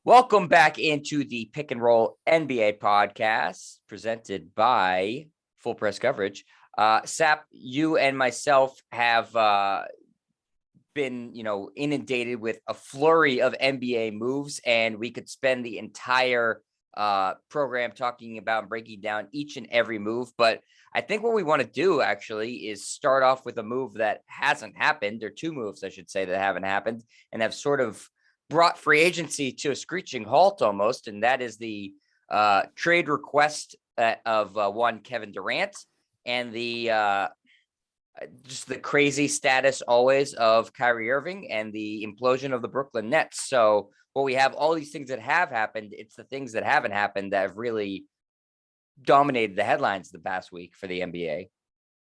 Welcome back into the Pick and Roll NBA podcast presented by Full Press Coverage. Sap, you and myself have been, inundated with a flurry of NBA moves, and we could spend the entire program talking about and breaking down each and every move. But I think what we want to do actually is start off with a move that hasn't happened, or two moves, I should say, that haven't happened and have sort of brought free agency to a screeching halt almost, and that is the trade request of one Kevin Durant and the just the crazy status always of Kyrie Irving and the implosion of the Brooklyn Nets. So while we have all these things that have happened, it's the things that haven't happened that have really dominated the headlines the past week for the NBA.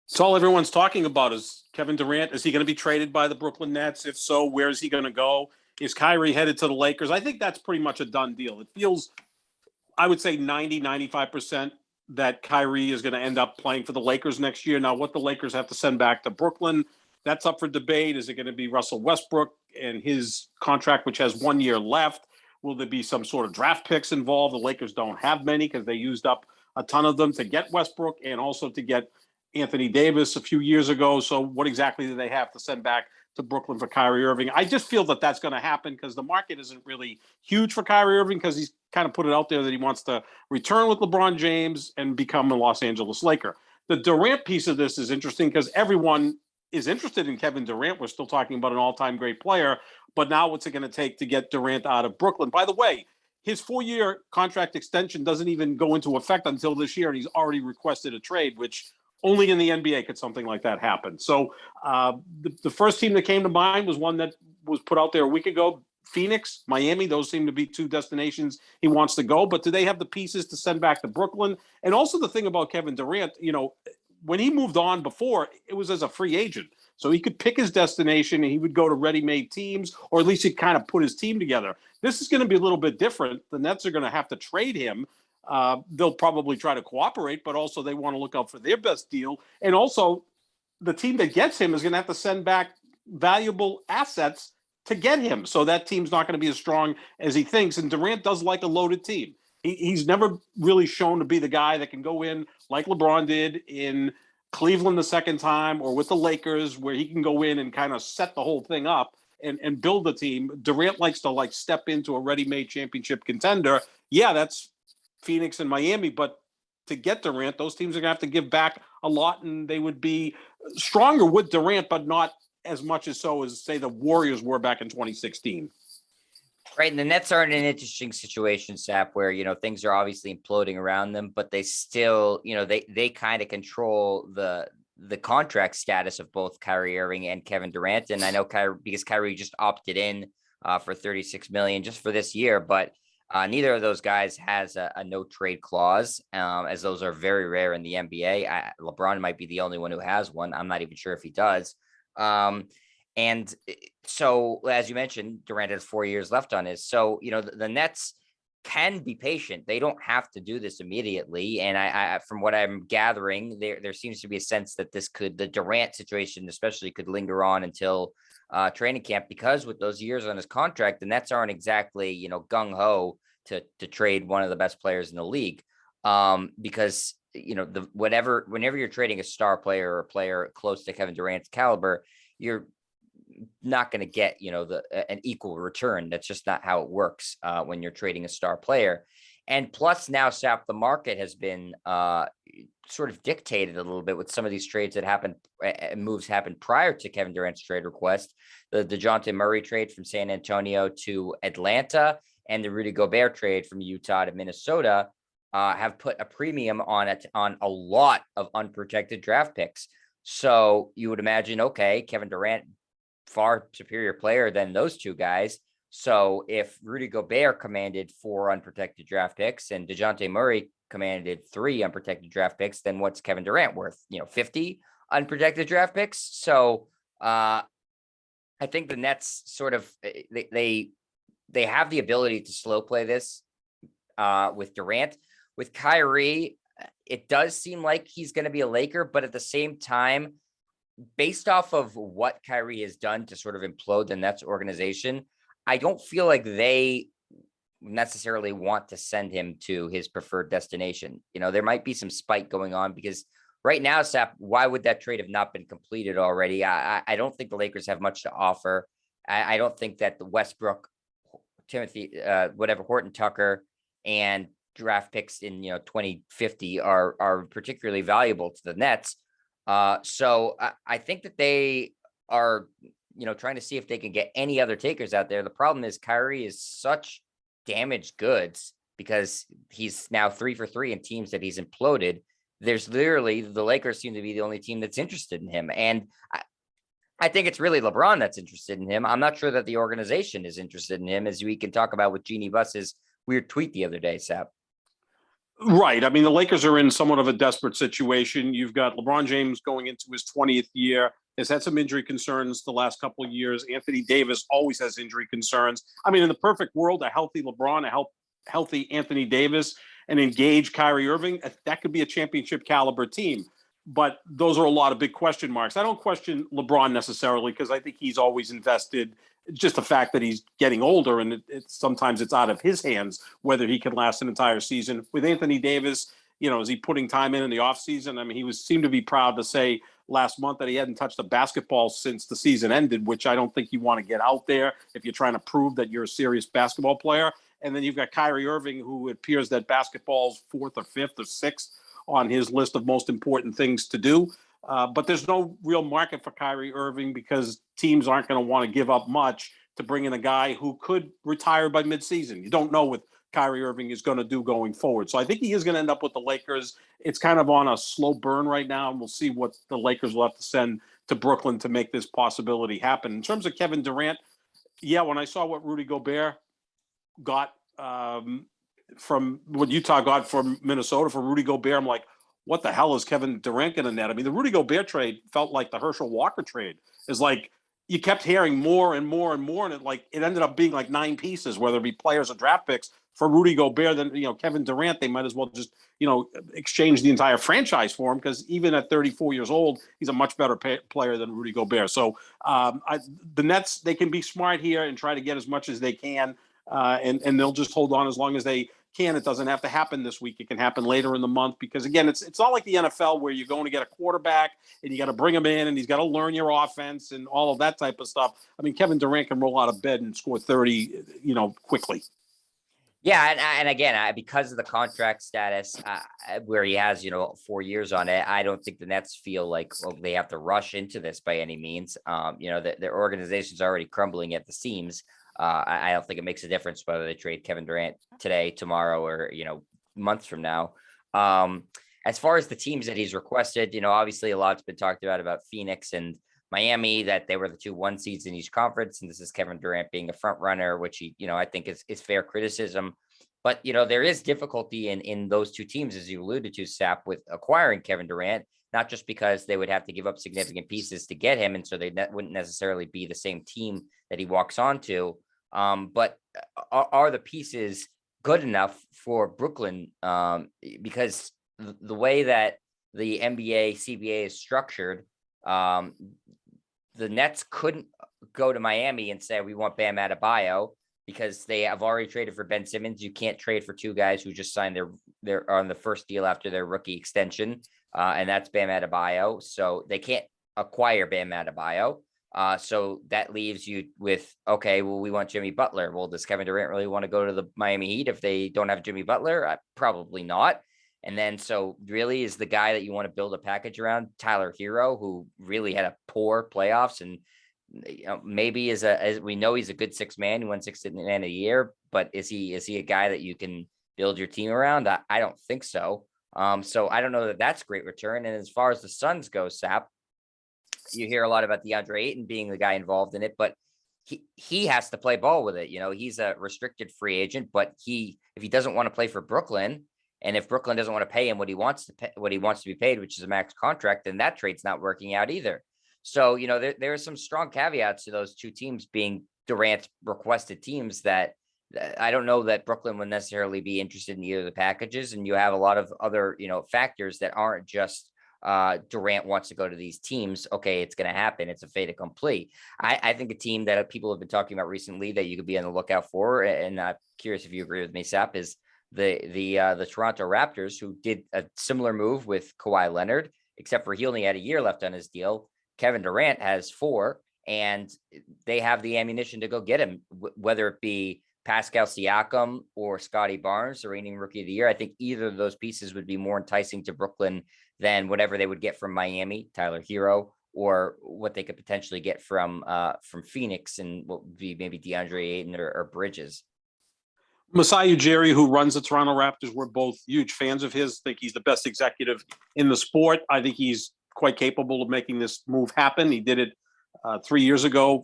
So all everyone's talking about is Kevin Durant. Is he going to be traded by the Brooklyn Nets? If so, where is he going to go? Is Kyrie headed to the Lakers? I think that's pretty much a done deal. It feels, I would say 95% that Kyrie is going to end up playing for the Lakers next year. Now, what the Lakers have to send back to Brooklyn, that's up for debate. Is it going to be Russell Westbrook and his contract, which has 1 year left? Will there be some sort of draft picks involved? The Lakers don't have many because they used up a ton of them to get Westbrook and also to get Anthony Davis a few years ago. So what exactly do they have to send back to Brooklyn for Kyrie Irving? I just feel that that's going to happen because the market isn't really huge for Kyrie Irving because he's kind of put it out there that he wants to return with LeBron James and become a Los Angeles Laker. The Durant piece of this is interesting because everyone is interested in Kevin Durant. We're still talking about an all-time great player, but now what's it going to take to get Durant out of Brooklyn? By the way, his 4-year contract extension doesn't even go into effect until this year, and he's already requested a trade, which only in the NBA could something like that happen. So the first team that came to mind was one that was put out there a week ago, Phoenix, Miami. Those seem to be two destinations he wants to go. But do they have the pieces to send back to Brooklyn? And also the thing about Kevin Durant, when he moved on before, it was as a free agent. So he could pick his destination and he would go to ready-made teams, or at least he'd kind of put his team together. This is going to be a little bit different. The Nets are going to have to trade him. They'll probably try to cooperate, but also they want to look out for their best deal. And also the team that gets him is going to have to send back valuable assets to get him. So that team's not going to be as strong as he thinks. And Durant does like a loaded team. He's never really shown to be the guy that can go in like LeBron did in Cleveland the second time, or with the Lakers, where he can go in and kind of set the whole thing up and build the team. Durant likes to step into a ready-made championship contender. Yeah, that's Phoenix and Miami, but to get Durant, those teams are going to have to give back a lot, and they would be stronger with Durant, but not as much as say, the Warriors were back in 2016. Right, and the Nets are in an interesting situation, Sap, where, things are obviously imploding around them, but they still, they kind of control the contract status of both Kyrie Irving and Kevin Durant. And I know Kyrie just opted in for $36 million just for this year, but neither of those guys has a no trade clause, as those are very rare in the NBA. LeBron might be the only one who has one. I'm not even sure if he does. And so, as you mentioned, Durant has 4 years left on his. So, the Nets can be patient. They don't have to do this immediately. And I from what I'm gathering, there seems to be a sense that the Durant situation especially could linger on until training camp, because with those years on his contract, the Nets aren't exactly, gung-ho to trade one of the best players in the league. Because, whenever you're trading a star player or a player close to Kevin Durant's caliber, you're not going to get, an equal return. That's just not how it works when you're trading a star player. And plus now, Sap, the market has been sort of dictated a little bit with some of these trades that happened, moves happened prior to Kevin Durant's trade request. The DeJounte Murray trade from San Antonio to Atlanta and the Rudy Gobert trade from Utah to Minnesota have put a premium on a lot of unprotected draft picks. So you would imagine, okay, Kevin Durant, far superior player than those two guys. So if Rudy Gobert commanded 4 unprotected draft picks and DeJounte Murray commanded 3 unprotected draft picks, then what's Kevin Durant worth? 50 unprotected draft picks. So I think the Nets sort of, they have the ability to slow play this with Durant. With Kyrie, it does seem like he's going to be a Laker, but at the same time, based off of what Kyrie has done to sort of implode the Nets organization, I don't feel like they necessarily want to send him to his preferred destination. There might be some spite going on because right now, Sap, why would that trade have not been completed already? I don't think the Lakers have much to offer. I don't think that the Westbrook, Timothy, whatever, Horton Tucker, and draft picks in 2050 are particularly valuable to the Nets. So I think that they are trying to see if they can get any other takers out there. The problem is Kyrie is such damaged goods because he's now 3 for 3 in teams that he's imploded. There's literally, the Lakers seem to be the only team that's interested in him. And I think it's really LeBron that's interested in him. I'm not sure that the organization is interested in him, as we can talk about with Jeannie Buss's weird tweet the other day, Sap. Right. I mean, the Lakers are in somewhat of a desperate situation. You've got LeBron James going into his 20th year, has had some injury concerns the last couple of years. Anthony Davis always has injury concerns. I mean, in the perfect world, a healthy LeBron, a healthy Anthony Davis, and engaged Kyrie Irving, that could be a championship caliber team. But those are a lot of big question marks. I don't question LeBron necessarily because I think he's always invested. Just the fact that he's getting older and sometimes it's out of his hands whether he can last an entire season. With Anthony Davis, is he putting time in the offseason? I mean, he seemed to be proud to say last month that he hadn't touched a basketball since the season ended, which I don't think you want to get out there if you're trying to prove that you're a serious basketball player. And then you've got Kyrie Irving, who it appears that basketball's 4th or 5th or 6th on his list of most important things to do. But there's no real market for Kyrie Irving because teams aren't going to want to give up much to bring in a guy who could retire by midseason. You don't know what Kyrie Irving is going to do going forward. So I think he is going to end up with the Lakers. It's kind of on a slow burn right now, and we'll see what the Lakers will have to send to Brooklyn to make this possibility happen. In terms of Kevin Durant, yeah, when I saw what Rudy Gobert got from what Utah got from Minnesota for Rudy Gobert, I'm like, what the hell is Kevin Durant going to net? I mean, the Rudy Gobert trade felt like the Herschel Walker trade. Is like you kept hearing more and more and more, and it ended up being like 9 pieces, whether it be players or draft picks for Rudy Gobert. Then Kevin Durant, they might as well just exchange the entire franchise for him because even at 34 years old, he's a much better player than Rudy Gobert. So the Nets, they can be smart here and try to get as much as they can, and they'll just hold on as long as they can. It doesn't have to happen this week. It can happen later in the month because, again, it's not like the NFL where you're going to get a quarterback and you got to bring him in and he's got to learn your offense and all of that type of stuff. I mean, Kevin Durant can roll out of bed and score 30, quickly. Yeah, and again, because of the contract status where he has 4 years on it, I don't think the Nets feel like they have to rush into this by any means. Their organization's already crumbling at the seams. I don't think it makes a difference whether they trade Kevin Durant today, tomorrow, or months from now. As far as the teams that he's requested, obviously a lot's been talked about Phoenix and Miami, that they were the 2 1 seeds in each conference, and this is Kevin Durant being a front runner, which he, I think is fair criticism. But there is difficulty in those 2 teams, as you alluded to, Sap, with acquiring Kevin Durant, not just because they would have to give up significant pieces to get him, and so they wouldn't necessarily be the same team that he walks onto. But are the pieces good enough for Brooklyn? Because the way that the NBA CBA is structured, the Nets couldn't go to Miami and say, we want Bam Adebayo, because they have already traded for Ben Simmons. You can't trade for 2 guys who just signed their on the first deal after their rookie extension. And that's Bam Adebayo. So they can't acquire Bam Adebayo. So that leaves you with, okay, well, we want Jimmy Butler. Well, does Kevin Durant really want to go to the Miami Heat if they don't have Jimmy Butler? Probably not. And then, so really, is the guy that you want to build a package around Tyler Hero, who really had a poor playoffs, and maybe as we know, he's a good 6 man who won 6th man of the year, but is he a guy that you can build your team around? I don't think so. So I don't know that that's great return. And as far as the Suns go, Sap, you hear a lot about DeAndre Ayton being the guy involved in it, but he has to play ball with it. He's a restricted free agent, but if he doesn't want to play for Brooklyn, and if Brooklyn doesn't want to pay him what he wants to be paid, which is a max contract, then that trade's not working out either. So, there are some strong caveats to those 2 teams being Durant's requested teams that I don't know that Brooklyn would necessarily be interested in either of the packages. And you have a lot of other, factors that aren't just, Durant wants to go to these teams, okay, it's going to happen. It's a fait accompli. I think a team that people have been talking about recently that you could be on the lookout for, and I'm curious if you agree with me, Sap, is the Toronto Raptors, who did a similar move with Kawhi Leonard, except for he only had a year left on his deal. Kevin Durant has 4, and they have the ammunition to go get him, whether it be Pascal Siakam or Scotty Barnes, the reigning rookie of the year. I think either of those pieces would be more enticing to Brooklyn than whatever they would get from Miami, Tyler Hero, or what they could potentially get from Phoenix and what would be maybe DeAndre Ayton or Bridges. Masai Ujiri, who runs the Toronto Raptors, we're both huge fans of his. I think he's the best executive in the sport. I think he's quite capable of making this move happen. He did it 4 years ago,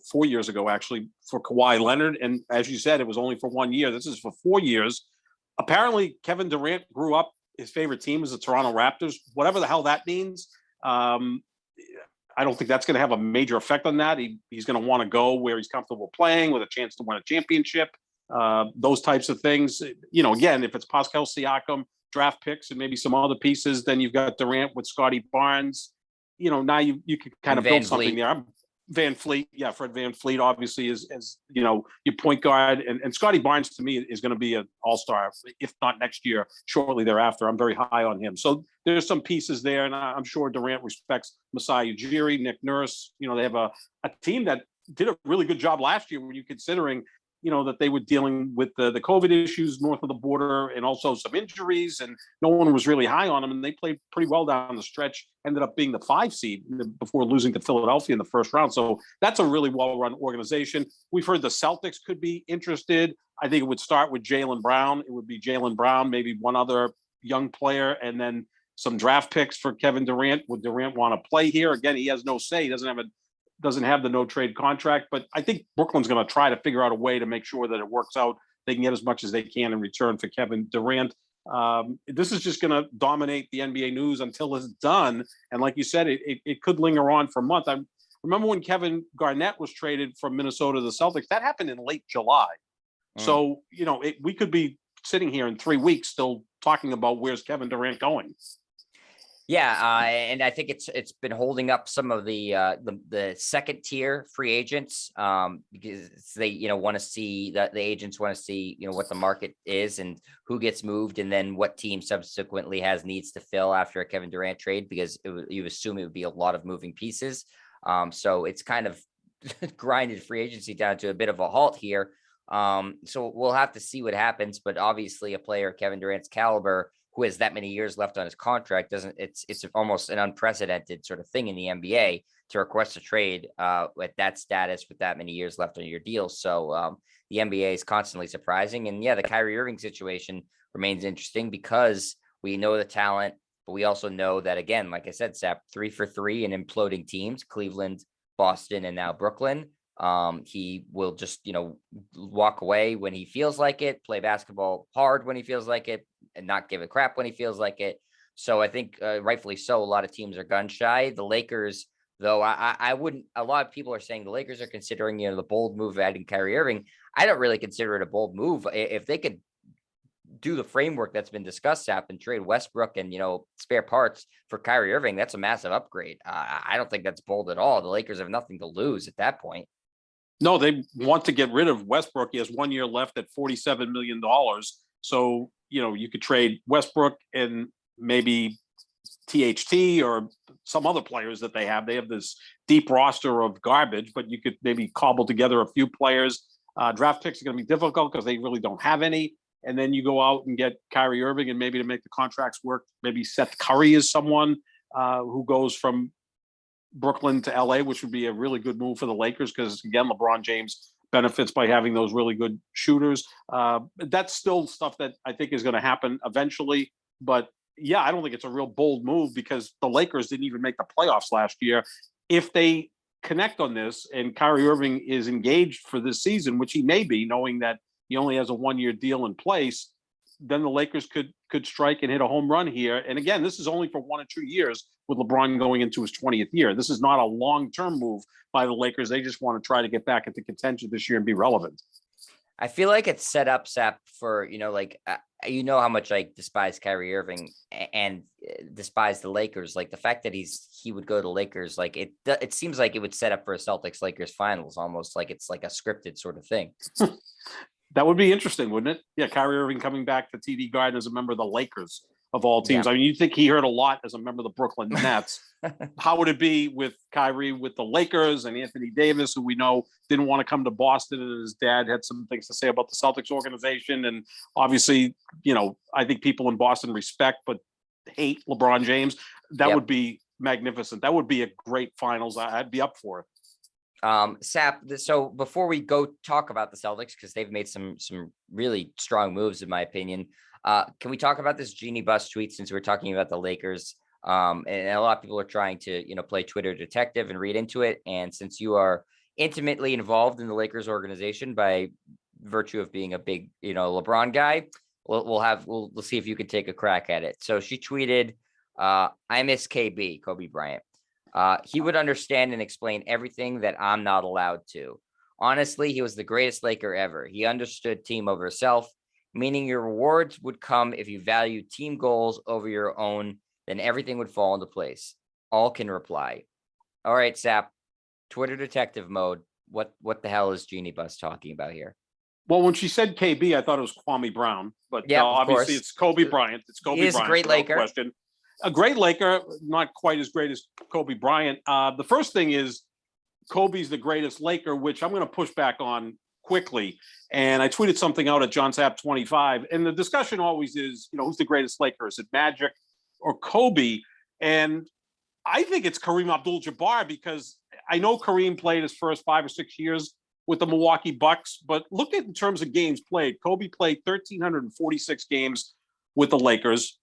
actually, for Kawhi Leonard. And as you said, it was only for 1 year. This is for 4 years. Apparently, Kevin Durant grew up, his favorite team is the Toronto Raptors, whatever the hell that means. I don't think that's going to have a major effect on that. He's going to want to go where he's comfortable playing with a chance to win a championship, those types of things. Again, if it's Pascal Siakam, draft picks, and maybe some other pieces, then you've got Durant with Scotty Barnes. Now you can kind of build something there. Van Fleet, Fred Van Fleet obviously is your point guard, and Scotty Barnes to me is going to be an all-star, if not next year, shortly thereafter. I'm very high on him. So there's some pieces there, and I'm sure Durant respects Masai Ujiri, Nick Nurse. They have a team that did a really good job last year when you're considering that they were dealing with the COVID issues north of the border and also some injuries, and no one was really high on them. And they played pretty well down the stretch, ended up being the 5 seed before losing to Philadelphia in the first round. So that's a really well-run organization. We've heard the Celtics could be interested. I think it would start with Jaylen Brown. It would be Jaylen Brown, maybe one other young player, and then some draft picks for Kevin Durant. Would Durant want to play here? Again, he has no say. He doesn't have the no trade contract, but I think Brooklyn's going to try to figure out a way to make sure that it works out. They can get as much as they can in return for Kevin Durant. This is just going to dominate the NBA news until it's done. And like you said, it could linger on for a month. I remember when Kevin Garnett was traded from Minnesota to the Celtics, that happened in late July. So, we could be sitting here in 3 weeks still talking about where's Kevin Durant going. Yeah, and I think it's been holding up some of the second tier free agents because they want to see that the agents want to see what the market is and who gets moved, and then what team subsequently has needs to fill after a Kevin Durant trade, because you assume it would be a lot of moving pieces. So it's kind of grinded free agency down to a bit of a halt here. So we'll have to see what happens, but obviously a player Kevin Durant's caliber, who has that many years left on his contract, it's almost an unprecedented sort of thing in the NBA to request a trade with that status, with that many years left on your deal. So the NBA is constantly surprising. And the Kyrie Irving situation remains interesting because we know the talent, but we also know that, again, like I said, Sap, 3 for 3 in imploding teams, Cleveland, Boston, and now Brooklyn. He will just, walk away when he feels like it, play basketball hard when he feels like it, and not give a crap when he feels like it. So I think rightfully so, a lot of teams are gun shy. The Lakers, though, I wouldn't, a lot of people are saying the Lakers are considering, the bold move of adding Kyrie Irving. I don't really consider it a bold move. If they could do the framework that's been discussed, Sap, and trade Westbrook and, spare parts for Kyrie Irving, that's a massive upgrade. I don't think that's bold at all. The Lakers have nothing to lose at that point. No, they want to get rid of Westbrook. He has 1 year left at $47 million. So, you could trade Westbrook and maybe THT or some other players that they have. They have this deep roster of garbage, but you could maybe cobble together a few players. Draft picks are going to be difficult because they really don't have any. And then you go out and get Kyrie Irving, and maybe to make the contracts work, maybe Seth Curry is someone who goes from Brooklyn to LA, which would be a really good move for the Lakers because, again, LeBron James benefits by having those really good shooters. That's still stuff that I think is going to happen eventually. But I don't think it's a real bold move because the Lakers didn't even make the playoffs last year. If they connect on this and Kyrie Irving is engaged for this season, which he may be, knowing that he only has a 1 year deal in place, then the Lakers could strike and hit a home run here. And again, this is only for 1 or 2 years with LeBron going into his 20th year. This is not a long-term move by the Lakers. They just want to try to get back into contention this year and be relevant. I feel like it's set up, Sap, for, like, how much I despise Kyrie Irving and despise the Lakers. Like the fact that he would go to Lakers, like it seems like it would set up for a Celtics Lakers finals, almost like it's like a scripted sort of thing. That would be interesting, wouldn't it? Yeah, Kyrie Irving coming back to TD Garden as a member of the Lakers of all teams. Yeah. I mean, you'd think he heard a lot as a member of the Brooklyn Nets. How would it be with Kyrie with the Lakers and Anthony Davis, who we know didn't want to come to Boston, and his dad had some things to say about the Celtics organization. And obviously, I think people in Boston respect but hate LeBron James. That would be magnificent. That would be a great finals. I'd be up for it. Sap, so before we go talk about the Celtics, because they've made some really strong moves, in my opinion, can we talk about this Jeannie Buss tweet, since we're talking about the Lakers? And a lot of people are trying to, play Twitter detective and read into it. And since you are intimately involved in the Lakers organization by virtue of being a big, LeBron guy, we'll see if you can take a crack at it. So she tweeted, I miss KB, Kobe Bryant. He would understand and explain everything that I'm not allowed to. Honestly, he was the greatest Laker ever. He understood team over self, meaning your rewards would come if you value team goals over your own, then everything would fall into place. All can reply. All right, Sap, Twitter detective mode. What the hell is Jeannie Buss talking about here? Well, when she said KB, I thought it was Kwame Brown, but yeah, obviously it's Kobe Bryant. It's Kobe Bryant. He is a great Laker. Question. A great Laker, not quite as great as Kobe Bryant. The first thing is Kobe's the greatest Laker, which I'm going to push back on quickly. And I tweeted something out at JohnSap25. And the discussion always is, who's the greatest Laker? Is it Magic or Kobe? And I think it's Kareem Abdul-Jabbar, because I know Kareem played his first 5 or 6 years with the Milwaukee Bucks, but look at in terms of games played. Kobe played 1,346 games with the Lakers.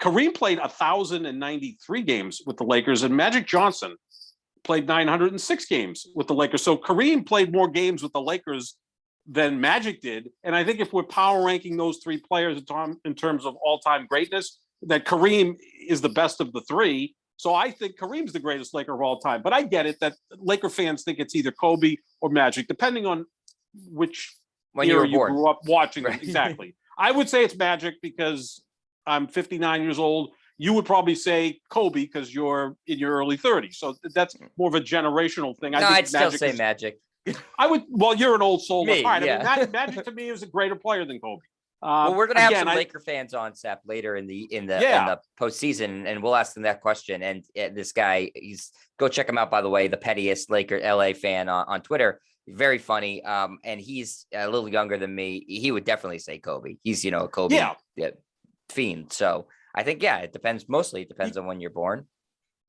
Kareem played 1,093 games with the Lakers, and Magic Johnson played 906 games with the Lakers. So Kareem played more games with the Lakers than Magic did. And I think if we're power ranking those three players in terms of all-time greatness, that Kareem is the best of the three. So I think Kareem's the greatest Laker of all time. But I get it that Laker fans think it's either Kobe or Magic, depending on which year you grew up watching them. Exactly. I would say it's Magic because I'm 59 years old. You would probably say Kobe because you're in your early 30s. So that's more of a generational thing. I'd still say Magic. I would. Well, you're an old soul. Me, right. Yeah. I mean, Magic to me is a greater player than Kobe. Well, we're gonna have some Laker fans on, Sap, later in the postseason, and we'll ask them that question. And this guy, go check him out, by the way, the pettiest Laker LA fan on Twitter. Very funny. And he's a little younger than me. He would definitely say Kobe. He's a Kobe fiend. So I think it depends. Mostly it depends on when you're born.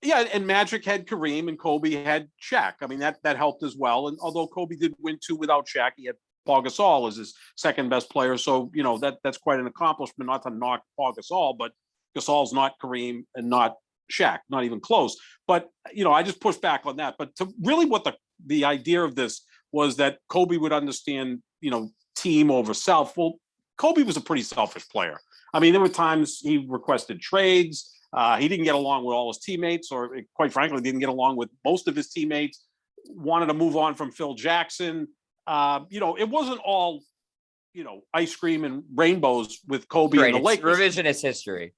Yeah, and Magic had Kareem and Kobe had Shaq. I mean, that helped as well. And although Kobe did win 2 without Shaq, he had Paul Gasol as his second best player. So, that's quite an accomplishment, not to knock Paul Gasol, but Gasol's not Kareem and not Shaq, not even close. But, I just pushed back on that. But to really what the idea of this was that Kobe would understand, team over self. Well, Kobe was a pretty selfish player. I mean, there were times he requested trades. He didn't get along with all his teammates, or quite frankly, didn't get along with most of his teammates, wanted to move on from Phil Jackson. It wasn't all, ice cream and rainbows with Kobe and the Lakers. Revisionist history.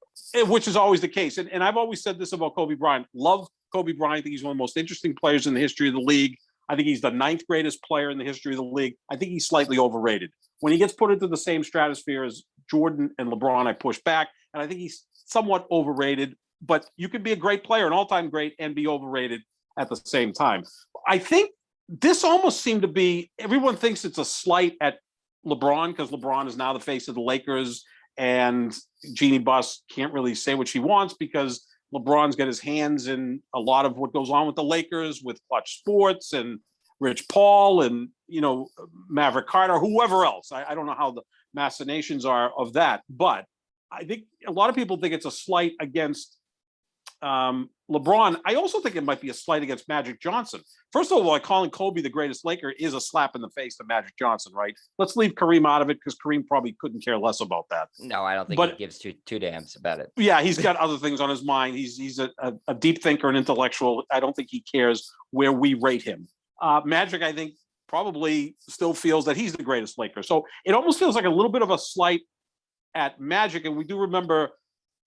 Which is always the case. And I've always said this about Kobe Bryant. Love Kobe Bryant. I think he's one of the most interesting players in the history of the league. I think he's the 9th greatest player in the history of the league. I think he's slightly overrated. When he gets put into the same stratosphere as Jordan and LeBron, I push back. And I think he's somewhat overrated. But you can be a great player, an all-time great, and be overrated at the same time. I think this almost seemed to be, everyone thinks it's a slight at LeBron because LeBron is now the face of the Lakers, and Jeannie Buss can't really say what she wants because LeBron's got his hands in a lot of what goes on with the Lakers, with Clutch Sports and Rich Paul and, Maverick Carter, whoever else. I don't know how the machinations are of that, but I think a lot of people think it's a slight against LeBron. I also think it might be a slight against Magic Johnson. First of all, calling Kobe the greatest Laker is a slap in the face to Magic Johnson, right? Let's leave Kareem out of it because Kareem probably couldn't care less about that. No, I don't think he gives two damns about it. Yeah, he's got other things on his mind. He's a deep thinker and intellectual. I don't think he cares where we rate him. Magic, I think, probably still feels that he's the greatest Laker. So it almost feels like a little bit of a slight at Magic. And we do remember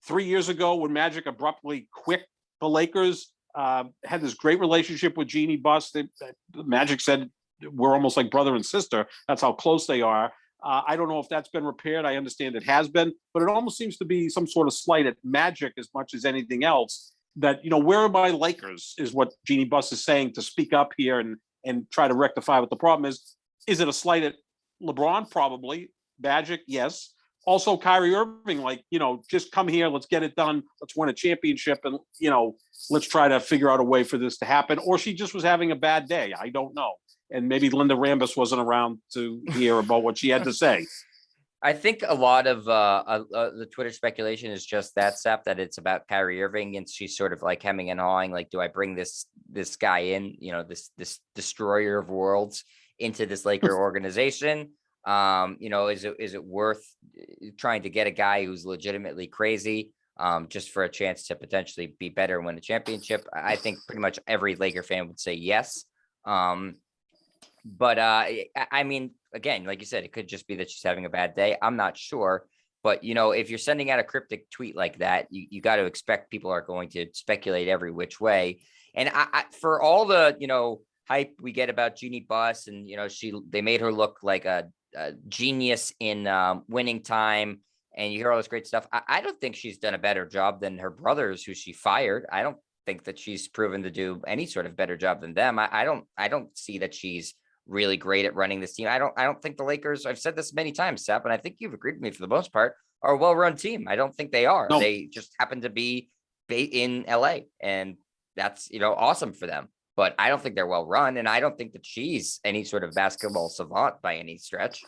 3 years ago when Magic abruptly quit the Lakers, had this great relationship with Jeannie Buss. Magic said, we're almost like brother and sister. That's how close they are. I don't know if that's been repaired. I understand it has been, but it almost seems to be some sort of slight at Magic as much as anything else. That, where are my Lakers is what Jeannie Buss is saying, to speak up here and try to rectify what the problem is. Is it a slight at LeBron? Probably. Magic, yes. Also, Kyrie Irving, just come here, let's get it done, let's win a championship, and, let's try to figure out a way for this to happen. Or she just was having a bad day. I don't know. And maybe Linda Rambis wasn't around to hear about what she had to say. I think a lot of the Twitter speculation is just that, Sap, that it's about Kyrie Irving, and she's sort of like hemming and hawing, like, do I bring this guy in, this destroyer of worlds into this Laker organization? Is it worth trying to get a guy who's legitimately crazy just for a chance to potentially be better and win a championship? I think pretty much every Laker fan would say yes. But I mean, again, like you said, it could just be that she's having a bad day. I'm not sure. But, if you're sending out a cryptic tweet like that, you got to expect people are going to speculate every which way. And I for all the, hype we get about Jeannie Buss, and, they made her look like a genius in winning time, and you hear all this great stuff. I don't think she's done a better job than her brothers, who she fired. I don't think that she's proven to do any sort of better job than them. I don't see that she's really great at running this team. I don't think the Lakers, I've said this many times, Sap, and I think you've agreed with me for the most part, are a well-run team. I don't think they are. No. They just happen to be in LA, and that's, awesome for them. But I don't think they're well run, and I don't think that she's any sort of basketball savant by any stretch.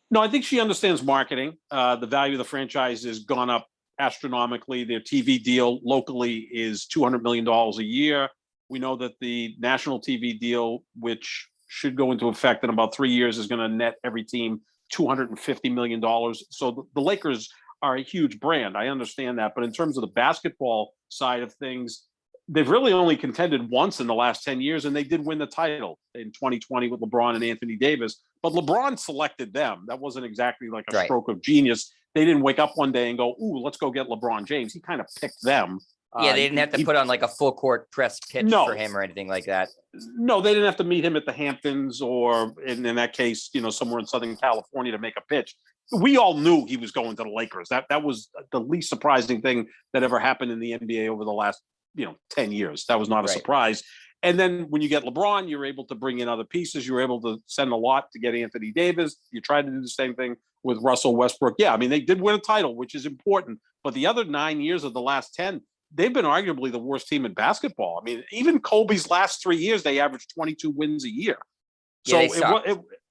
No, I think she understands marketing. The value of the franchise has gone up astronomically. Their TV deal locally is $200 million a year. We know that the national TV deal, which should go into effect in about 3 years, is going to net every team $250 million. So the Lakers are a huge brand. I understand that. But in terms of the basketball side of things, they've really only contended once in the last 10 years, and they did win the title in 2020 with LeBron and Anthony Davis. But LeBron selected them. That wasn't exactly like a stroke of genius. They didn't wake up one day and go, ooh, let's go get LeBron James. He kind of picked them. Yeah, they didn't have to put on like a full court press pitch for him or anything like that. No, they didn't have to meet him at the Hamptons or in that case, somewhere in Southern California to make a pitch. We all knew he was going to the Lakers. That was the least surprising thing that ever happened in the NBA over the last 10 years. That was not a surprise. And then when you get LeBron, you're able to bring in other pieces. You're able to send a lot to get Anthony Davis. You tried to do the same thing with Russell Westbrook. Yeah, I mean, they did win a title, which is important. But the other 9 years of the last 10, they've been arguably the worst team in basketball. I mean, even Kobe's last 3 years, they averaged 22 wins a year. So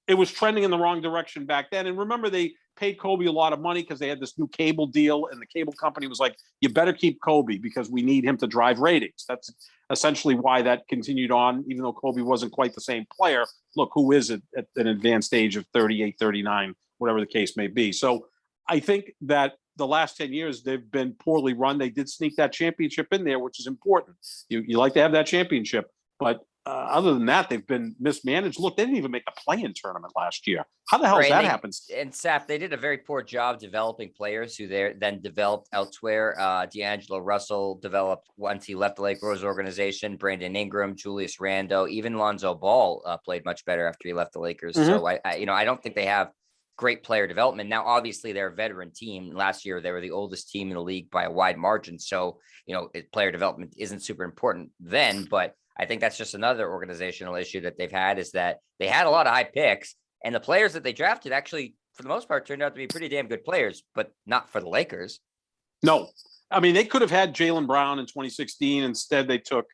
it was trending in the wrong direction back then. And remember, they paid Kobe a lot of money because they had this new cable deal, and the cable company was like, you better keep Kobe because we need him to drive ratings. That's essentially why that continued on, even though Kobe wasn't quite the same player. Look, who is it at an advanced age of 38, 39, whatever the case may be. So I think that the last 10 years, they've been poorly run. They did sneak that championship in there, which is important. You like to have that championship, but other than that, they've been mismanaged. Look, they didn't even make the play-in tournament last year. How the hell does that happen? And Sap, they did a very poor job developing players who they then developed elsewhere. D'Angelo Russell developed once he left the Lakers organization. Brandon Ingram, Julius Randle, even Lonzo Ball played much better after he left the Lakers. Mm-hmm. So I don't think they have great player development. Now, obviously, they're a veteran team. Last year, they were the oldest team in the league by a wide margin. So, player development isn't super important then, but I think that's just another organizational issue that they've had, is that they had a lot of high picks, and the players that they drafted actually, for the most part, turned out to be pretty damn good players, but not for the Lakers. No. I mean, they could have had Jaylen Brown in 2016. Instead, they took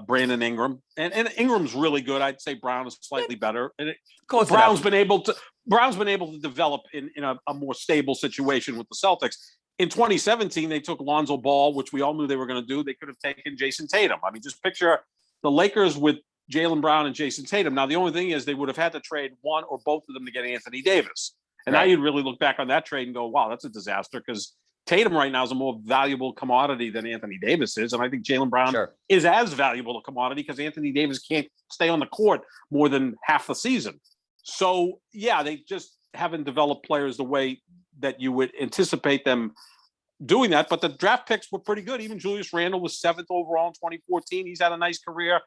Brandon Ingram. And Ingram's really good. I'd say Brown is slightly better. And Brown's been able to develop in a more stable situation with the Celtics. In 2017, they took Lonzo Ball, which we all knew they were going to do. They could have taken Jason Tatum. I mean, just picture the Lakers with Jaylen Brown and Jason Tatum. Now, the only thing is they would have had to trade one or both of them to get Anthony Davis. And now you'd really look back on that trade and go, wow, that's a disaster, because Tatum right now is a more valuable commodity than Anthony Davis is. And I think Jaylen Brown Sure. is as valuable a commodity because Anthony Davis can't stay on the court more than half the season. So, yeah, they just haven't developed players the way that you would anticipate them doing that. But the draft picks were pretty good. Even Julius Randle was 7th overall in 2014. He's had a nice career.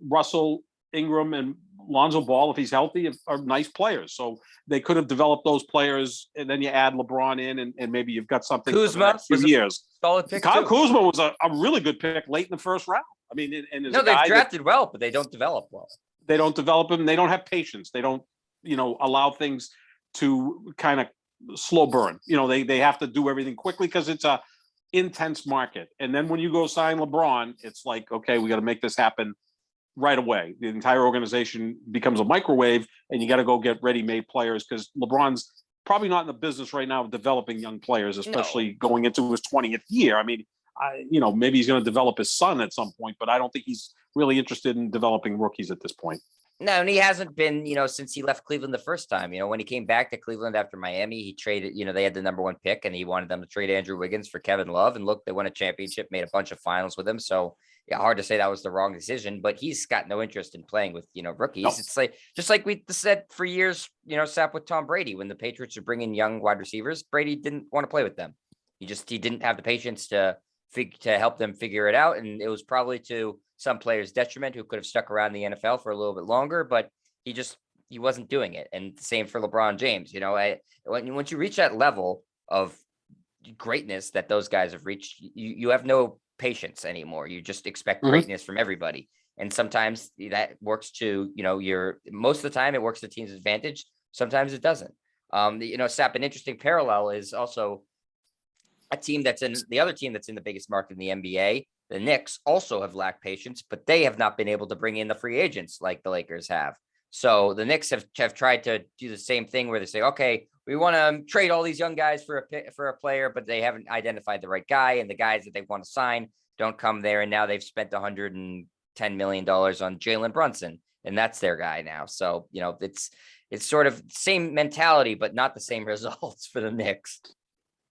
Russell Ingram and Lonzo Ball, if he's healthy, are nice players. So they could have developed those players, and then you add LeBron in, and maybe you've got something Kuzma for the next few years. Solid pick Kyle too. Kuzma was a really good pick late in the first round. I mean, and No, they've drafted well, but they don't develop well. They don't develop them. They don't have patience. They don't, allow things to kind of slow burn. They have to do everything quickly because it's a intense market. And then when you go sign LeBron, it's like, okay, we got to make this happen right away. The entire organization becomes a microwave, and you got to go get ready-made players because LeBron's probably not in the business right now of developing young players, especially going into his 20th year. I mean, maybe he's going to develop his son at some point, but I don't think he's really interested in developing rookies at this point. No, and he hasn't been, since he left Cleveland the first time. When he came back to Cleveland after Miami, he traded, they had the number 1 pick, and he wanted them to trade Andrew Wiggins for Kevin Love. And look, they won a championship, made a bunch of finals with him. So, yeah, hard to say that was the wrong decision, but he's got no interest in playing with, rookies. No. It's like, just like we said for years, Sap with Tom Brady, when the Patriots are bringing young wide receivers, Brady didn't want to play with them. He didn't have the patience to help them figure it out. And it was probably to some players' detriment who could have stuck around the NFL for a little bit longer, but he wasn't doing it. And the same for LeBron James. Once you reach that level of greatness that those guys have reached, you have no patience anymore. You just expect greatness from everybody. And sometimes that works to, most of the time it works to the team's advantage. Sometimes it doesn't. Sap, an interesting parallel is also a team the other team that's in the biggest market in the NBA. The Knicks also have lacked patience, but they have not been able to bring in the free agents like the Lakers have. So the Knicks have tried to do the same thing where they say, okay, we want to trade all these young guys for a player, but they haven't identified the right guy, and the guys that they want to sign don't come there. And now they've spent $110 million on Jalen Brunson, and that's their guy now. So, it's sort of same mentality, but not the same results for the Knicks.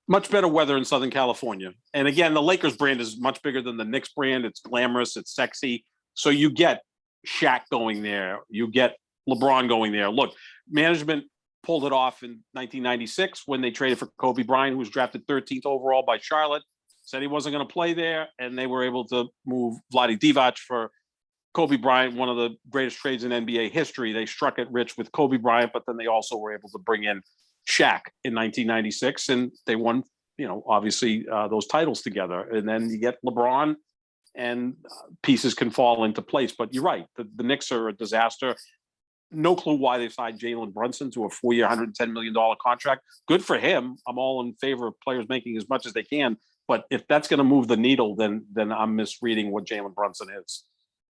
Much better weather in Southern California. And again, the Lakers brand is much bigger than the Knicks brand. It's glamorous. It's sexy. So you get Shaq going there. You get LeBron going there. Look, management pulled it off in 1996 when they traded for Kobe Bryant, who was drafted 13th overall by Charlotte, said he wasn't going to play there. And they were able to move Vlade Divac for Kobe Bryant, one of the greatest trades in NBA history. They struck it rich with Kobe Bryant, but then they also were able to bring in Shaq in 1996, and they won, obviously those titles together. And then you get LeBron, and pieces can fall into place. But you're right, the Knicks are a disaster. No clue why they signed Jalen Brunson to a 4-year, $110 million contract. Good for him. I'm all in favor of players making as much as they can. But if that's going to move the needle, then I'm misreading what Jalen Brunson is.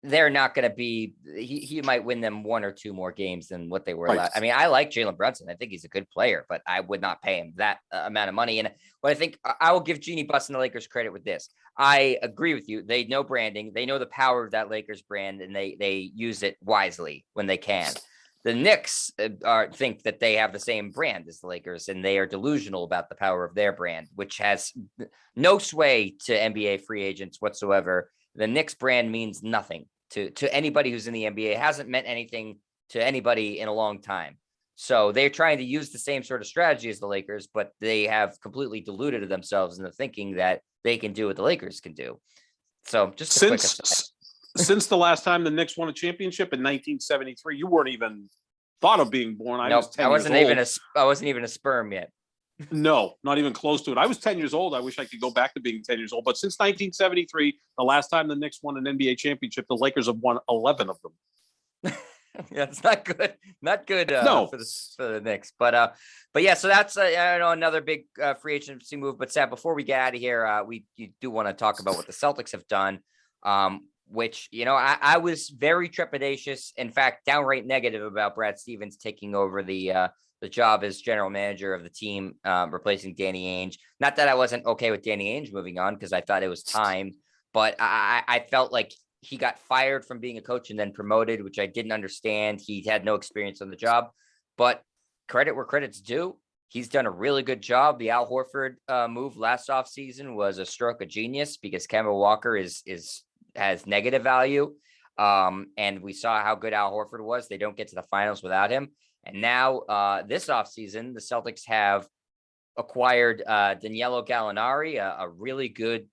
They're not going to be, he might win them 1 or 2 more games than what they were. Right. I mean, I like Jalen Brunson. I think he's a good player, but I would not pay him that amount of money. And what I think, I will give Jeanie Buss and the Lakers credit with this. I agree with you. They know branding. They know the power of that Lakers brand, and they use it wisely when they can. The Knicks think that they have the same brand as the Lakers, and they are delusional about the power of their brand, which has no sway to NBA free agents whatsoever. The Knicks brand means nothing to anybody who's in the NBA. It hasn't meant anything to anybody in a long time. So they're trying to use the same sort of strategy as the Lakers, but they have completely deluded themselves into thinking that they can do what the Lakers can do. So just since the last time the Knicks won a championship in 1973, you weren't even thought of being born. I wasn't even a sperm yet. No, not even close to it. I was 10 years old. I wish I could go back to being 10 years old. But since 1973, the last time the Knicks won an NBA championship, the Lakers have won 11 of them. Yeah, it's not good. Not good no. for the Knicks. But yeah, so that's another big free agency move. But Sab, before we get out of here, you do want to talk about what the Celtics have done, which, I was very trepidatious, in fact, downright negative about Brad Stevens taking over the job as general manager of the team, replacing Danny Ainge. Not that I wasn't okay with Danny Ainge moving on, because I thought it was time, but I felt like he got fired from being a coach and then promoted, which I didn't understand. He had no experience on the job, but credit where credit's due. He's done a really good job. The Al Horford move last offseason was a stroke of genius because Kemba Walker has negative value. And we saw how good Al Horford was. They don't get to the finals without him. And now this offseason, the Celtics have acquired Danilo Gallinari, a really good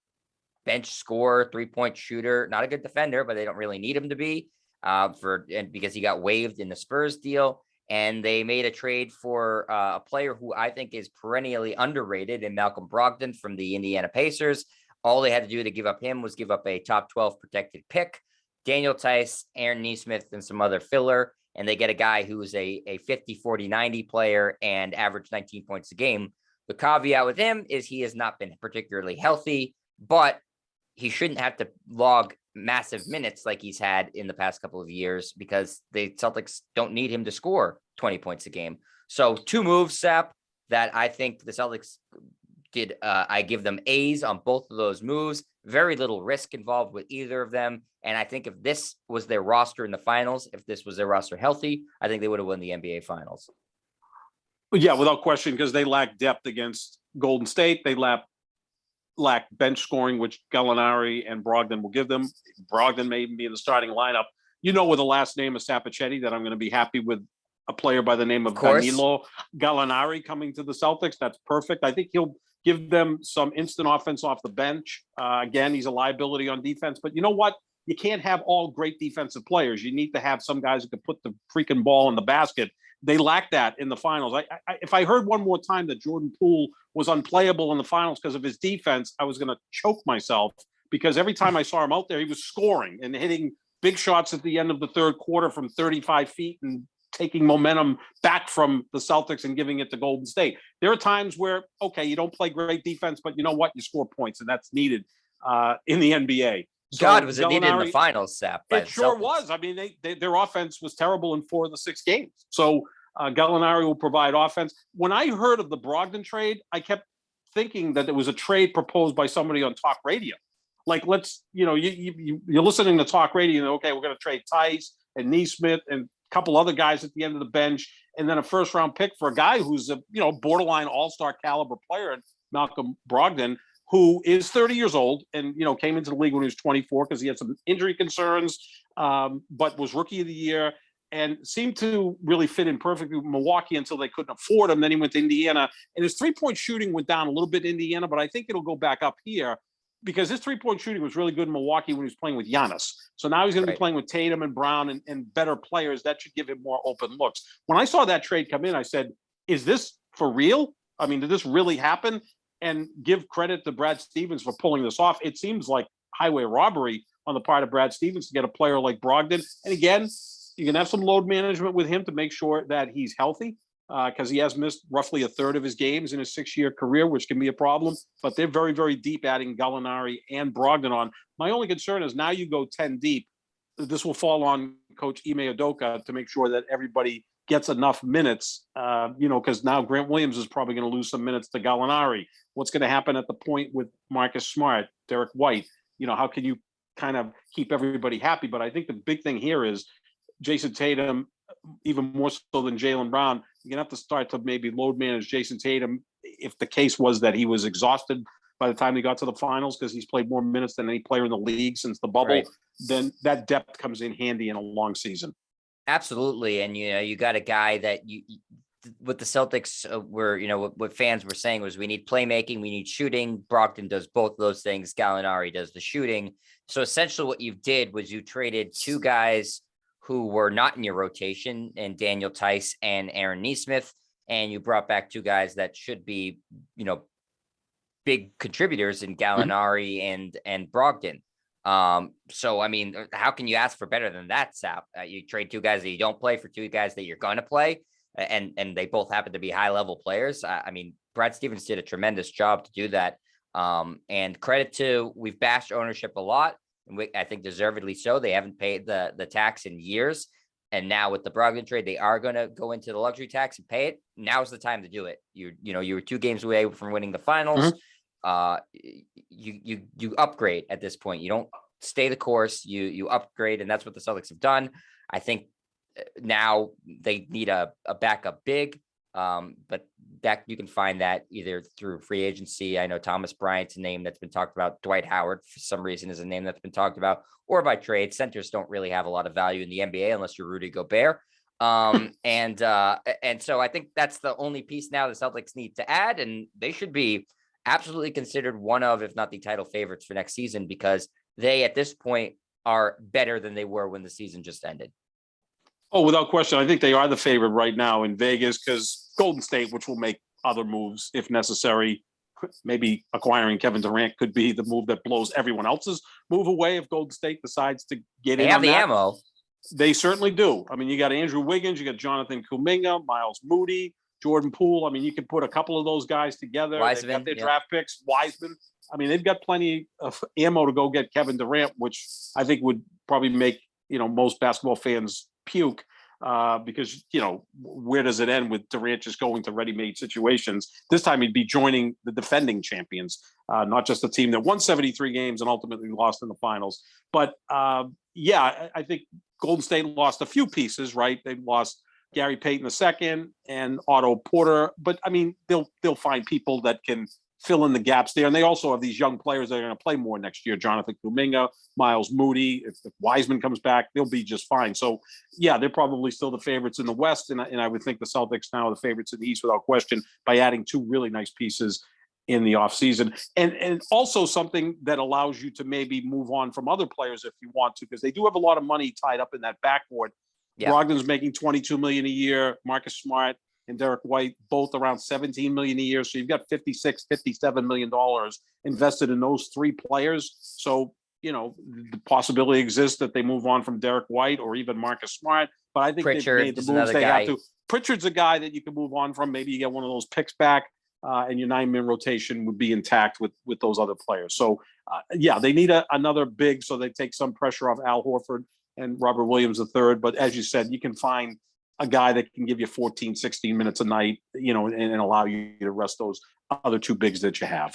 bench scorer, 3-point shooter, not a good defender, but they don't really need him to be because he got waived in the Spurs deal. And they made a trade for a player who I think is perennially underrated in Malcolm Brogdon from the Indiana Pacers. All they had to do to give up him was give up a top 12 protected pick, Daniel Tice, Aaron Nesmith, and some other filler. And they get a guy who's a 50, 40, 90 player and averaged 19 points a game. The caveat with him is he has not been particularly healthy, but he shouldn't have to log massive minutes like he's had in the past couple of years because the Celtics don't need him to score 20 points a game. So 2 moves, Sap, that I think the Celtics did. I give them A's on both of those moves. Very little risk involved with either of them. And I think if this was their roster in the finals, if this was their roster healthy, I think they would have won the NBA finals. Yeah, without question, because they lack depth against Golden State. They lack bench scoring, which Gallinari and Brogdon will give them. Brogdon may even be in the starting lineup. You know, with the last name of Sapichetti, that I'm going to be happy with a player by the name of Danilo Gallinari coming to the Celtics. That's perfect. I think he'll give them some instant offense off the bench. Again, he's a liability on defense. But you know what? You can't have all great defensive players. You need to have some guys who can put the freaking ball in the basket. They lack that in the finals. If I heard one more time that Jordan Poole was unplayable in the finals because of his defense, I was going to choke myself because every time I saw him out there, he was scoring and hitting big shots at the end of the third quarter from 35 feet and taking momentum back from the Celtics and giving it to Golden State. There are times where, okay, you don't play great defense, but you know what? You score points, and that's needed in the NBA. So God, was it needed in the finals, Sap? It sure was. I mean, their offense was terrible in 4 of the 6 games. So Gallinari will provide offense. When I heard of the Brogdon trade, I kept thinking that it was a trade proposed by somebody on talk radio. Like, you're listening to talk radio, and okay, we're going to trade Tice and Nesmith and a couple other guys at the end of the bench, and then a first-round pick for a guy who's a borderline all-star caliber player, Malcolm Brogdon, who is 30 years old and, came into the league when he was 24 because he had some injury concerns, but was rookie of the year and seemed to really fit in perfectly with Milwaukee until they couldn't afford him. Then he went to Indiana, and his three-point shooting went down a little bit in Indiana, but I think it'll go back up here because his three-point shooting was really good in Milwaukee when he was playing with Giannis. So now he's going to be playing with Tatum and Brown and better players. That should give him more open looks. When I saw that trade come in, I said, is this for real? I mean, did this really happen? And give credit to Brad Stevens for pulling this off. It seems like highway robbery on the part of Brad Stevens to get a player like Brogdon. And again, you can have some load management with him to make sure that he's healthy because he has missed roughly a third of his games in his 6-year career, which can be a problem. But they're very, very deep, adding Gallinari and Brogdon on. My only concern is now you go 10 deep. This will fall on Coach Ime Udoka to make sure that everybody gets enough minutes, because now Grant Williams is probably going to lose some minutes to Gallinari. What's going to happen at the point with Marcus Smart, Derek White? How can you kind of keep everybody happy? But I think the big thing here is Jason Tatum, even more so than Jaylen Brown, you're going to have to start to maybe load manage Jason Tatum if the case was that he was exhausted by the time he got to the finals because he's played more minutes than any player in the league since the bubble. Right. Then that depth comes in handy in a long season. Absolutely. And, you got a guy that what the Celtics were, what fans were saying was we need playmaking, we need shooting. Brogdon does both of those things. Gallinari does the shooting. So essentially what you did was you traded 2 guys who were not in your rotation and Daniel Tice and Aaron Nesmith. And you brought back 2 guys that should be, big contributors in Gallinari and Brogdon. So, I mean, how can you ask for better than that, Sap? You trade 2 guys that you don't play for 2 guys that you're going to play, and they both happen to be high-level players. I mean, Brad Stevens did a tremendous job to do that. And credit to, we've bashed ownership a lot, and I think deservedly so. They haven't paid the tax in years. And now with the Brogdon trade, they are going to go into the luxury tax and pay it. Now's the time to do it. You were 2 games away from winning the finals. You upgrade at this point. You don't stay the course, you upgrade, and that's what the Celtics have done. I think now they need a backup big. But that you can find that either through free agency. I know Thomas Bryant's a name that's been talked about. Dwight Howard, for some reason, is a name that's been talked about, or by trade. Centers don't really have a lot of value in the NBA unless you're Rudy Gobert. And so I think that's the only piece now the Celtics need to add, and they should be absolutely considered one of, if not the title favorites for next season, because they at this point are better than they were when the season just ended. Oh, without question. I think they are the favorite right now in Vegas because Golden State, which will make other moves if necessary, maybe acquiring Kevin Durant could be the move that blows everyone else's move away if Golden State decides to get in on that. They have the ammo. They certainly do. I mean, you got Andrew Wiggins, you got Jonathan Kuminga, Miles Moody, Jordan Poole. I mean, you can put a couple of those guys together. They've got their draft picks. Wiseman. I mean, they've got plenty of ammo to go get Kevin Durant, which I think would probably make, most basketball fans puke because, where does it end with Durant just going to ready-made situations? This time he'd be joining the defending champions, not just the team that won 73 games and ultimately lost in the finals. But, I think Golden State lost a few pieces, right? They lost Gary Payton II and Otto Porter. But, I mean, they'll find people that can fill in the gaps there. And they also have these young players that are going to play more next year. Jonathan Kuminga, Miles Moody. If Wiseman comes back, they'll be just fine. So, they're probably still the favorites in the West. And I would think the Celtics now are the favorites in the East without question by adding two really nice pieces in the offseason. And also something that allows you to maybe move on from other players if you want to, because they do have a lot of money tied up in that backcourt. Yeah. Brogdon's making $22 million a year. Marcus Smart and Derek White, both around $17 million a year. So you've got $57 million invested in those three players. So, the possibility exists that they move on from Derek White or even Marcus Smart. But I think Pritchard, they've made the moves they have to. Pritchard's a guy that you can move on from. Maybe you get one of those picks back. And your 9-man rotation would be intact with those other players. So, they need another big so they take some pressure off Al Horford and Robert Williams III. But as you said, you can find a guy that can give you 14, 16 minutes a night, and allow you to rest those other two bigs that you have.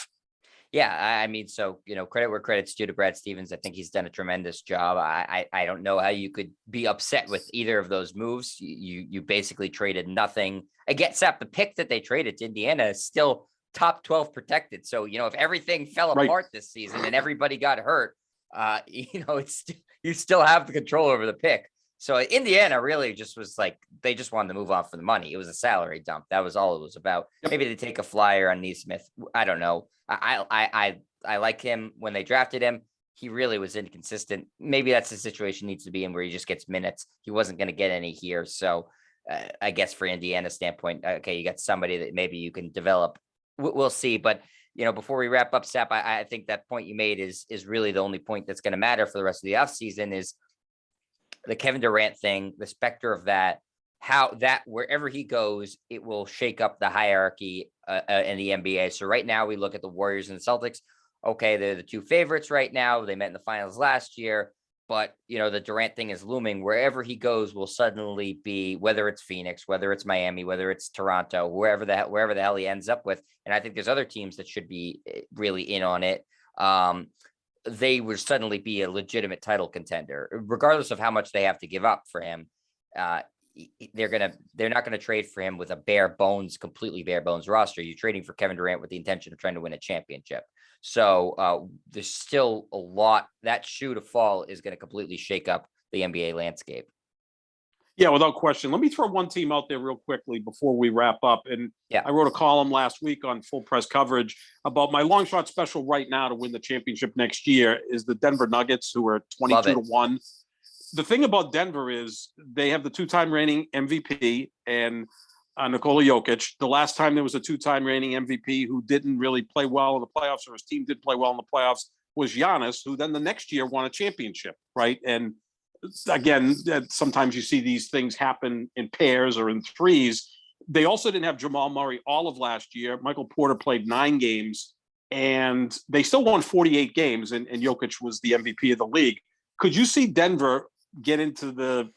Yeah, I mean, so, credit where credit's due to Brad Stevens. I think he's done a tremendous job. I don't know how you could be upset with either of those moves. You basically traded nothing. Again, Sap, the pick that they traded to Indiana is still top 12 protected. So, if everything fell apart this season and everybody got hurt, you still have the control over the pick. So Indiana really just was like, they just wanted to move on for the money. It was a salary dump. That was all it was about. Yep. Maybe they take a flyer on Neesmith. I don't know. I like him when they drafted him. He really was inconsistent. Maybe that's the situation he needs to be in where he just gets minutes. He wasn't going to get any here. So I guess for Indiana's standpoint, okay, you got somebody that maybe you can develop. We'll see. But, before we wrap up, Sap, I think that point you made is really the only point that's going to matter for the rest of the offseason is the Kevin Durant thing, the specter of that, how that wherever he goes, it will shake up the hierarchy in the NBA. So right now we look at the Warriors and the Celtics. Okay, they're the two favorites right now. They met in the finals last year, but the Durant thing is looming. Wherever he goes will suddenly be, whether it's Phoenix, whether it's Miami, whether it's Toronto, wherever the hell he ends up with. And I think there's other teams that should be really in on it. They would suddenly be a legitimate title contender, regardless of how much they have to give up for him. They're not gonna trade for him with a completely bare bones roster. You're trading for Kevin Durant with the intention of trying to win a championship. So there's still a lot. That shoe to fall is going to completely shake up the NBA landscape. Yeah, without question. Let me throw one team out there real quickly before we wrap up. And I wrote a column last week on Full Press Coverage about my long shot special right now to win the championship next year is the Denver Nuggets, who are 22-1. The thing about Denver is they have the two-time reigning MVP and Nikola Jokic. The last time there was a two-time reigning MVP who didn't really play well in the playoffs, or his team did play well in the playoffs, was Giannis, who then the next year won a championship, right? And again, sometimes you see these things happen in pairs or in threes. They also didn't have Jamal Murray all of last year. Michael Porter played 9 games, and they still won 48 games, and Jokic was the MVP of the league. Could you see Denver get into the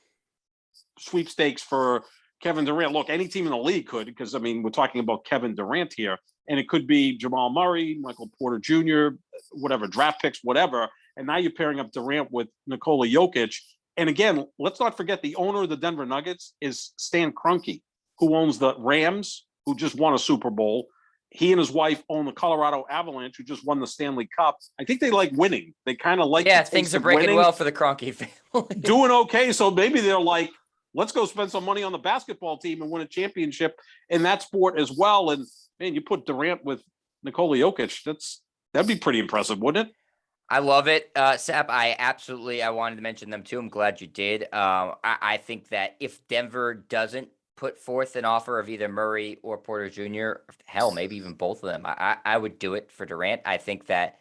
sweepstakes for Kevin Durant? Look, any team in the league could, because, I mean, we're talking about Kevin Durant here, and it could be Jamal Murray, Michael Porter Jr., whatever, draft picks, whatever. And now you're pairing up Durant with Nikola Jokic. And again, let's not forget the owner of the Denver Nuggets is Stan Kroenke. who owns the Rams, who just won a Super Bowl. He and his wife own the Colorado Avalanche, who just won the Stanley Cup. I think they like winning. They kind of like Yeah, the things taste are of breaking winning, well for the Kroenke family. doing okay. So maybe they're like, let's go spend some money on the basketball team and win a championship in that sport as well. And man, you put Durant with Nikola Jokic, that'd be pretty impressive, wouldn't it? I love it, Sap. I wanted to mention them too. I'm glad you did. I think that if Denver doesn't put forth an offer of either Murray or Porter Jr., hell, maybe even both of them, I would do it for Durant. I think that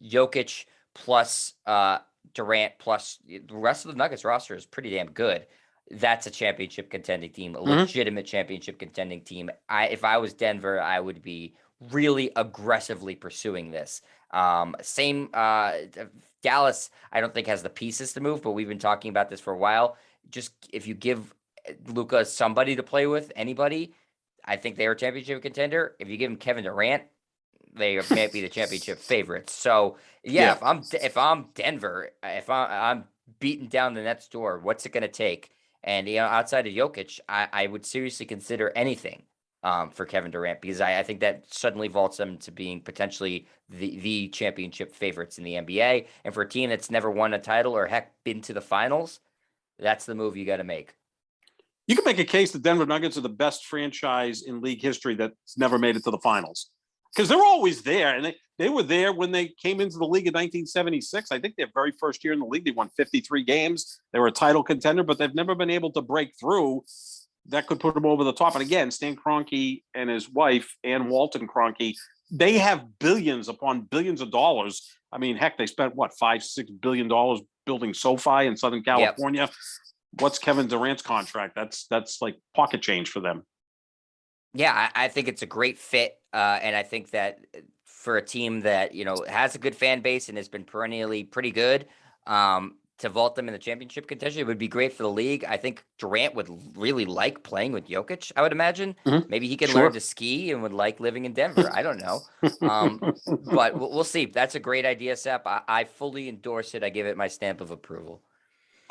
Jokic plus Durant plus the rest of the Nuggets roster is pretty damn good. That's a championship contending team, a legitimate championship contending team. If I was Denver, I would be really aggressively pursuing this. Same Dallas, I don't think has the pieces to move, but we've been talking about this for a while. Just if you give Luka somebody to play with, anybody, I think they are a championship contender. If you give him Kevin Durant, they might be the championship favorites. So yeah, if I'm Denver, if I'm beating down the Nets door, what's it going to take? And outside of Jokic, I would seriously consider anything for Kevin Durant, because I think that suddenly vaults them to being potentially the championship favorites in the NBA. And for a team that's never won a title or heck been to the finals, that's the move you got to make. You can make a case that Denver Nuggets are the best franchise in league history that's never made it to the finals, because they're always there. And they were there when they came into the league in 1976. I think their very first year in the league, they won 53 games. They were a title contender, but they've never been able to break through. That could put them over the top. And again, Stan Kroenke and his wife, Ann Walton Kroenke, they have billions upon billions of dollars. I mean, heck, they spent what, $5-6 billion building SoFi in Southern California. Yep. What's Kevin Durant's contract? That's like pocket change for them. Yeah, I think it's a great fit. And I think that for a team that, has a good fan base and has been perennially pretty good, to vault them in the championship contention, it would be great for the league. I think Durant would really like playing with Jokic, I would imagine. Maybe he could learn to ski and would like living in Denver. I don't know. But we'll see. That's a great idea, Sep. I fully endorse it. I give it my stamp of approval.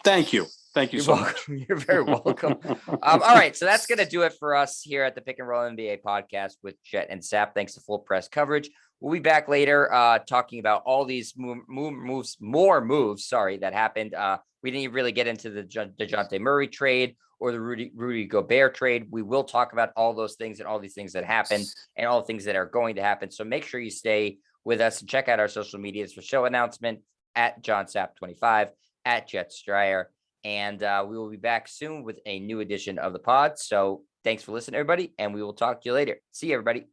Thank you. Thank you so much. You're very welcome. All right. So that's going to do it for us here at the Pick and Roll NBA podcast with Jet and Sap. Thanks to Full Press Coverage. We'll be back later talking about all these more moves, that happened. We didn't really get into the DeJounte Murray trade or the Rudy Gobert trade. We will talk about all those things and all these things that happened and all the things that are going to happen. So make sure you stay with us and check out our social medias for show announcement at JohnSap25, at Jet Stryer. And we will be back soon with a new edition of the pod. So thanks for listening, everybody. And we will talk to you later. See you, everybody.